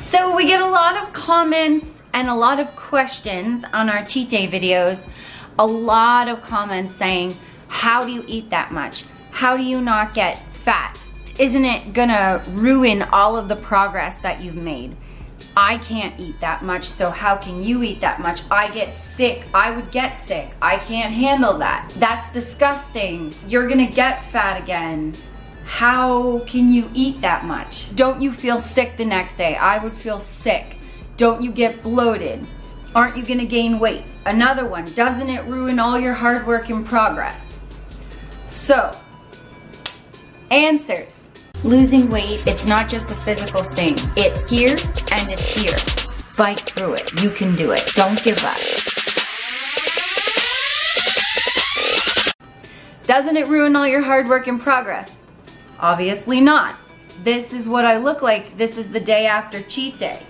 So we get a lot of comments and a lot of questions on our cheat day videos. A lot of comments saying, how do you eat that much? How do you not get fat? Isn't it gonna ruin all of the progress that you've made? I can't eat that much, so how can you eat that much? I get sick. I would get sick. I can't handle that. That's disgusting. You're gonna get fat again. How can you eat that much? Don't you feel sick the next day? I would feel sick. Don't you get bloated? Aren't you gonna gain weight? Another one, doesn't it ruin all your hard work and progress? So, answers. Losing weight, it's not just a physical thing. It's here and it's here. Fight through it. You can do it. Don't give up. Doesn't it ruin all your hard work and progress? Obviously not. This is what I look like. This is the day after cheat day.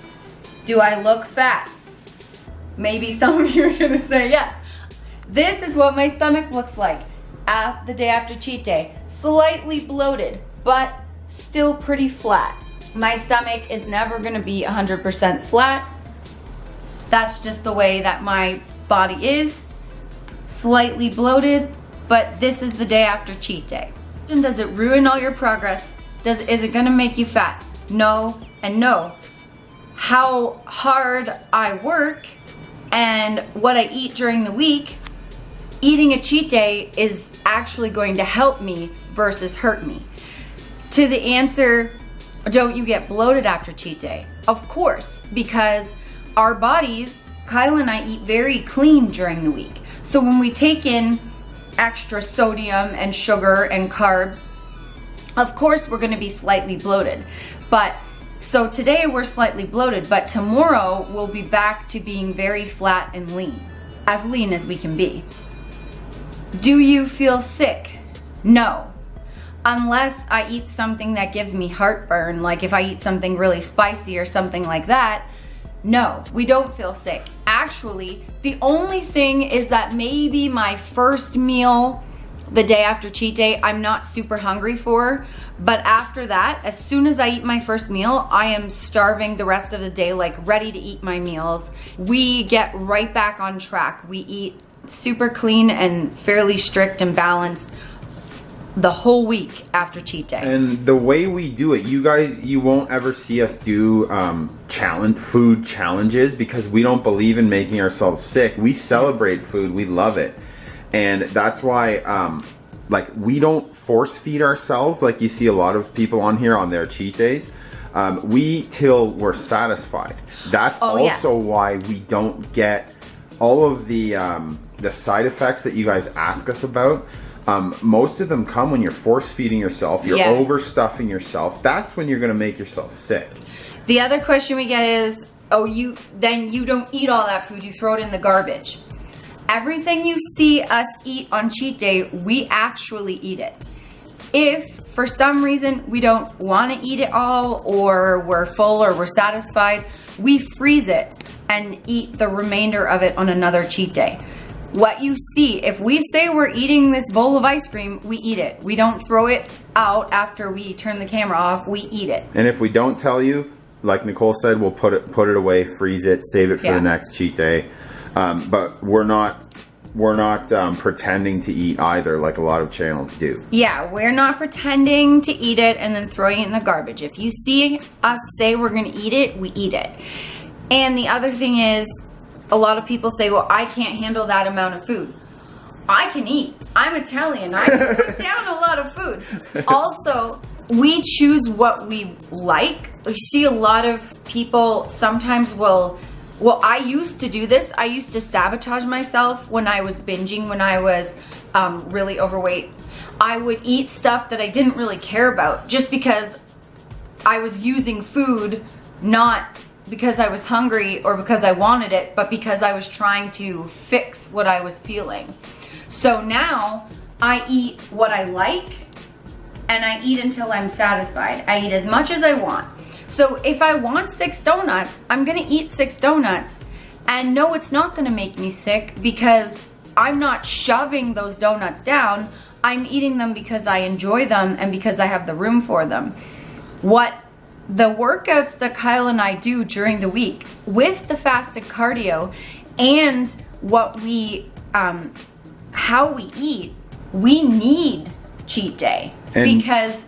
Do I look fat? Maybe some of you are gonna say yes. This is what my stomach looks like the day after cheat day. Slightly bloated, but still pretty flat. My stomach is never gonna be 100% flat. That's just the way that my body is. Slightly bloated, but this is the day after cheat day. Does it ruin all your progress? Is it gonna make you fat? No and no. How hard I work and what I eat during the week, eating a cheat day is actually going to help me versus hurt me. To the answer, don't you get bloated after cheat day? Of course, because our bodies, Kyle and I eat very clean during the week. So when we take in extra sodium and sugar and carbs, of course we're gonna be slightly bloated. So today we're slightly bloated, but tomorrow we'll be back to being very flat and lean as we can be. Do you feel sick? No. Unless I eat something that gives me heartburn, like if I eat something really spicy or something like that, no, we don't feel sick. Actually, the only thing is that maybe my first meal the day after cheat day, I'm not super hungry for, but after that, as soon as I eat my first meal, I am starving the rest of the day, like ready to eat my meals. We get right back on track. We eat super clean and fairly strict and balanced the whole week after cheat day. And the way we do it, you guys, you won't ever see us do food challenges because we don't believe in making ourselves sick. We celebrate food, we love it. And that's why like we don't force feed ourselves like you see a lot of people on here on their cheat days. We eat till we're satisfied. That's also why we don't get all of the side effects that you guys ask us about. Most of them come when you're force feeding yourself, you're overstuffing yourself. That's when you're gonna make yourself sick. The other question we get is, then you don't eat all that food, you throw it in the garbage. Everything you see us eat on cheat day, we actually eat it. If for some reason we don't wanna eat it all, or we're full or we're satisfied, we freeze it and eat the remainder of it on another cheat day. What you see, if we say we're eating this bowl of ice cream, we eat it. We don't throw it out after we turn the camera off, we eat it. And if we don't tell you, like Nicole said, we'll put it away, freeze it, save it for the next cheat day. But we're not pretending to eat either, like a lot of channels do. Yeah, we're not pretending to eat it and then throwing it in the garbage. If you see us say we're gonna eat it, we eat it. And the other thing is, a lot of people say, well, I can't handle that amount of food. I can eat. I'm Italian. I can put down a lot of food. Also, we choose what we like. We see a lot of people sometimes well, I used to do this. I used to sabotage myself when I was binging, when I was really overweight. I would eat stuff that I didn't really care about just because I was using food, not because I was hungry or because I wanted it, but because I was trying to fix what I was feeling. So now I eat what I like and I eat until I'm satisfied. I eat as much as I want. So if I want 6 donuts, I'm gonna eat 6 donuts. And no, it's not gonna make me sick because I'm not shoving those donuts down. I'm eating them because I enjoy them and because I have the room for them. What the workouts that Kyle and I do during the week with the fasted cardio and what we, how we eat, we need cheat day because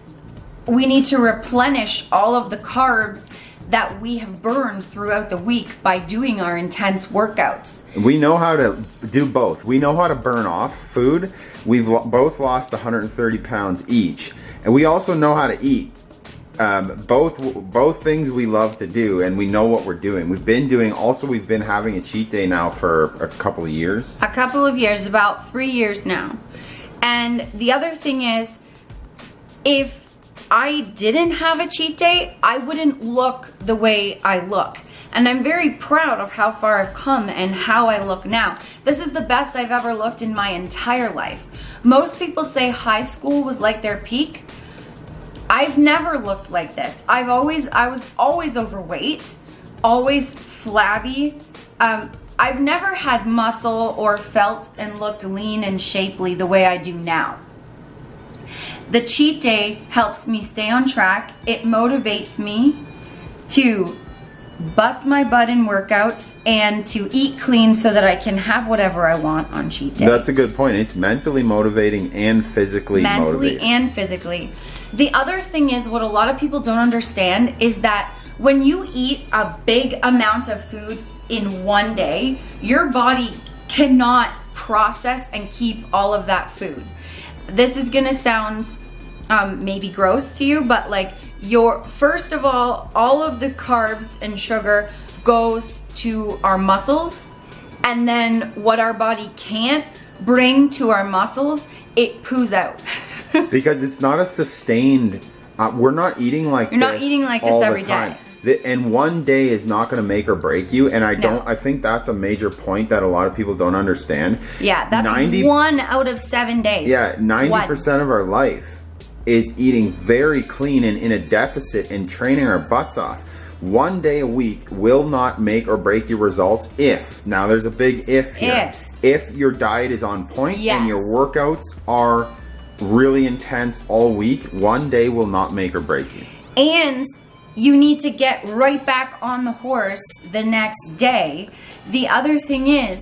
we need to replenish all of the carbs that we have burned throughout the week by doing our intense workouts. We know how to do both. We know how to burn off food. We've both lost 130 pounds each. And we also know how to eat. Both things we love to do, and we know what we're doing. We've been having a cheat day now for a couple of years. A couple of years, about 3 years now. And the other thing is, if I didn't have a cheat day, I wouldn't look the way I look. And I'm very proud of how far I've come and how I look now. This is the best I've ever looked in my entire life. Most people say high school was like their peak. I've never looked like this. I was always overweight, always flabby. I've never had muscle or felt and looked lean and shapely the way I do now. The cheat day helps me stay on track. It motivates me to bust my butt in workouts and to eat clean so that I can have whatever I want on cheat day. That's a good point. It's mentally motivating and physically motivating. Mentally and physically. The other thing is, what a lot of people don't understand is that when you eat a big amount of food in one day, your body cannot process and keep all of that food. This is gonna sound maybe gross to you, but like first of all of the carbs and sugar goes to our muscles, and then what our body can't bring to our muscles, it poos out. Because it's not a sustained, we're not eating like this. You're not eating like this every day. And one day is not going to make or break you. And I think that's a major point that a lot of people don't understand. Yeah, that's 1 out of 7 days. Yeah, 90% of our life is eating very clean and in a deficit and training our butts off. 1 day a week will not make or break your results now there's a big if here. If your diet is on point and your workouts are really intense all week, 1 day will not make or break you. And you need to get right back on the horse the next day. The other thing is,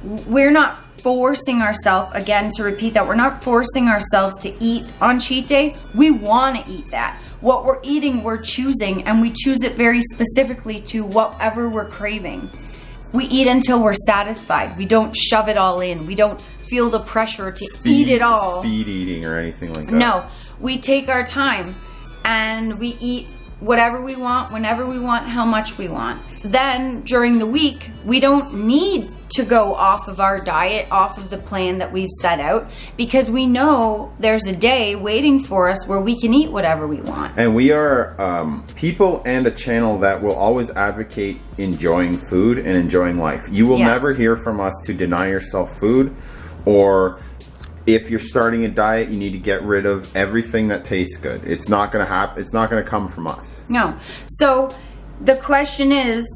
we're not forcing ourselves, again, to repeat that, we're not forcing ourselves to eat on cheat day. We want to eat that. What we're eating, we're choosing, and we choose it very specifically to whatever we're craving. We eat until we're satisfied. We don't shove it all in. We don't feel the pressure to eat it all. Speed eating or anything like that. No, we take our time and we eat whatever we want, whenever we want, how much we want. Then during the week, we don't need to go off of our diet, off of the plan that we've set out, because we know there's a day waiting for us where we can eat whatever we want. And we are people and a channel that will always advocate enjoying food and enjoying life. You will never hear from us to deny yourself food, or if you're starting a diet, you need to get rid of everything that tastes good. It's not going to happen. It's not going to come from us. No. So the question is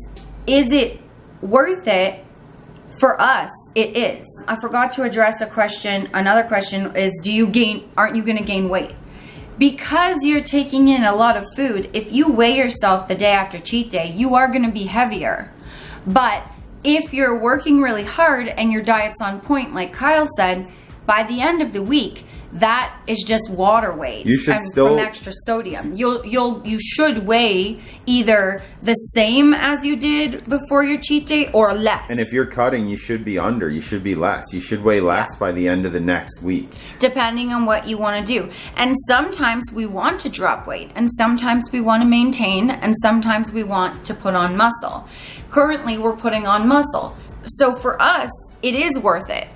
it worth it? For us, it is. I forgot to address a question. Another question is, aren't you going to gain weight? Because you're taking in a lot of food, if you weigh yourself the day after cheat day, you are going to be heavier. But if you're working really hard and your diet's on point, like Kyle said, by the end of the week, that is just water weight from extra sodium. You should weigh either the same as you did before your cheat day or less. And if you're cutting, you should be under. You should be less. You should weigh less by the end of the next week. Depending on what you want to do. And sometimes we want to drop weight, and sometimes we want to maintain, and sometimes we want to put on muscle. Currently, we're putting on muscle. So for us, it is worth it.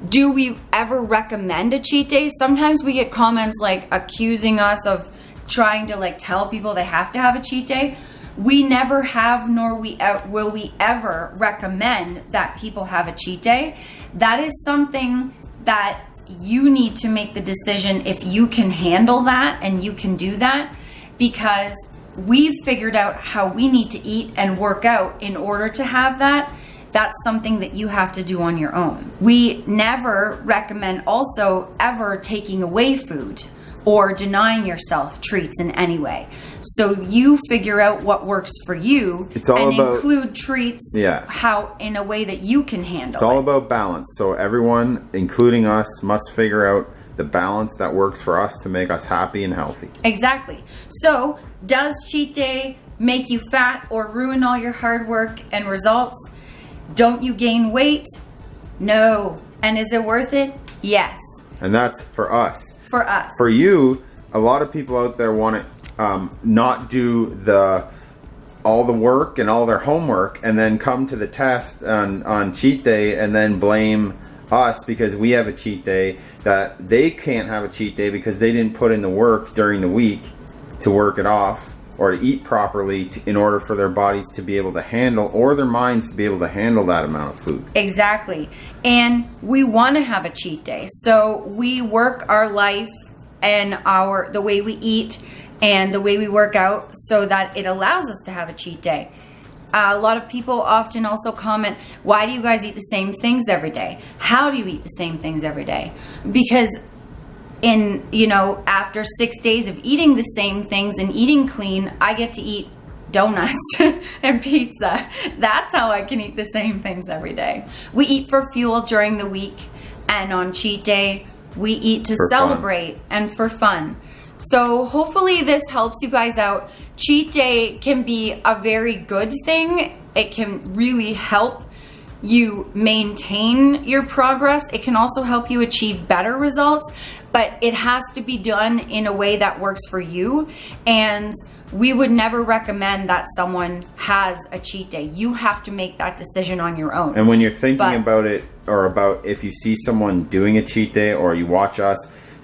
Do we ever recommend a cheat day? Sometimes we get comments like accusing us of trying to like tell people they have to have a cheat day. We never have, nor will we ever recommend that people have a cheat day. That is something that you need to make the decision if you can handle that and you can do that, because we've figured out how we need to eat and work out in order to have that. That's something that you have to do on your own. We never recommend also ever taking away food or denying yourself treats in any way. So you figure out what works for you It's all and about- include treats how in a way that you can handle It's all it. about balance. So everyone, including us, must figure out the balance that works for us to make us happy and healthy. Exactly. So, does cheat day make you fat or ruin all your hard work and results? Don't you gain weight? No. And is it worth it? Yes. And that's for us. For us. For you, a lot of people out there want to not do all the work and all their homework and then come to the test on cheat day and then blame us because we have a cheat day, that they can't have a cheat day because they didn't put in the work during the week to work it off or to eat properly in order for their bodies to be able to handle, or their minds to be able to handle that amount of food. Exactly. And we want to have a cheat day. So we work our life and the way we eat and the way we work out so that it allows us to have a cheat day. A lot of people often also comment, why do you guys eat the same things every day? How do you eat the same things every day? Because after 6 days of eating the same things and eating clean, I get to eat donuts and pizza. That's how I can eat the same things every day. We eat for fuel during the week, and on cheat day, we eat to celebrate and for fun. So hopefully this helps you guys out. Cheat day can be a very good thing. It can really help you maintain your progress. It can also help you achieve better results, but it has to be done in a way that works for you. And we would never recommend that someone has a cheat day. You have to make that decision on your own. And when you're thinking about it, or about if you see someone doing a cheat day or you watch us,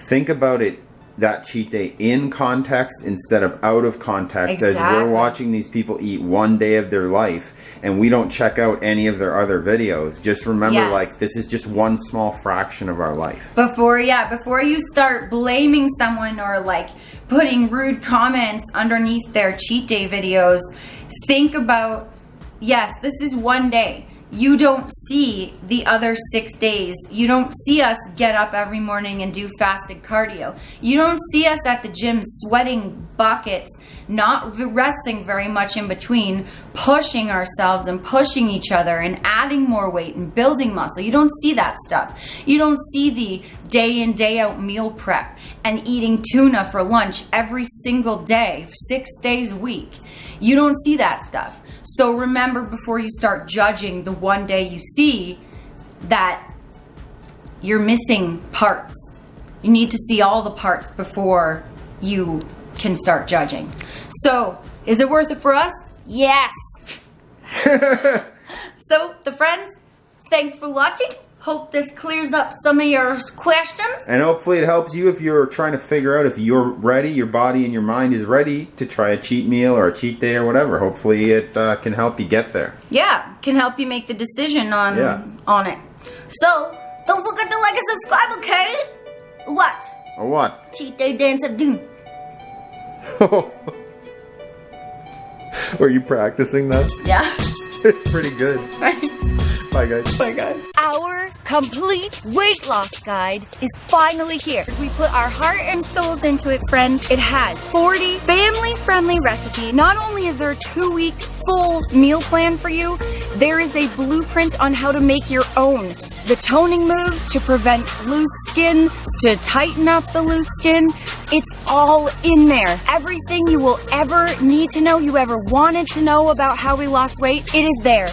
think about it, that cheat day, in context instead of out of context. Exactly. As we're watching these people eat one day of their life and we don't check out any of their other videos. Just remember, like, this is just one small fraction of our life. Before you start blaming someone or like putting rude comments underneath their cheat day videos, think about, yes, this is one day. You don't see the other 6 days. You don't see us get up every morning and do fasted cardio. You don't see us at the gym sweating buckets, not resting very much in between, pushing ourselves and pushing each other and adding more weight and building muscle. You don't see that stuff. You don't see the day in, day out meal prep and eating tuna for lunch every single day, 6 days a week. You don't see that stuff. So remember, before you start judging the one day you see, that you're missing parts. You need to see all the parts before you can start judging. So, is it worth it for us? Yes. So, the friends, thanks for watching. Hope this clears up some of your questions. And hopefully it helps you if you're trying to figure out if you're ready, your body and your mind is ready to try a cheat meal or a cheat day or whatever. Hopefully it can help you get there. Yeah, can help you make the decision on it. So, don't forget to like and subscribe, okay? What? Or what? Cheat day dance of doom. Were you practicing that? Yeah. It's pretty good. Bye guys. Bye guys. Our complete weight loss guide is finally here. We put our heart and souls into it, friends. It has 40 family-friendly recipes. Not only is there a 2-week full meal plan for you, there is a blueprint on how to make your own. The toning moves to prevent loose skin, to tighten up the loose skin. It's all in there. Everything you will ever need to know, you ever wanted to know about how we lost weight, it is there.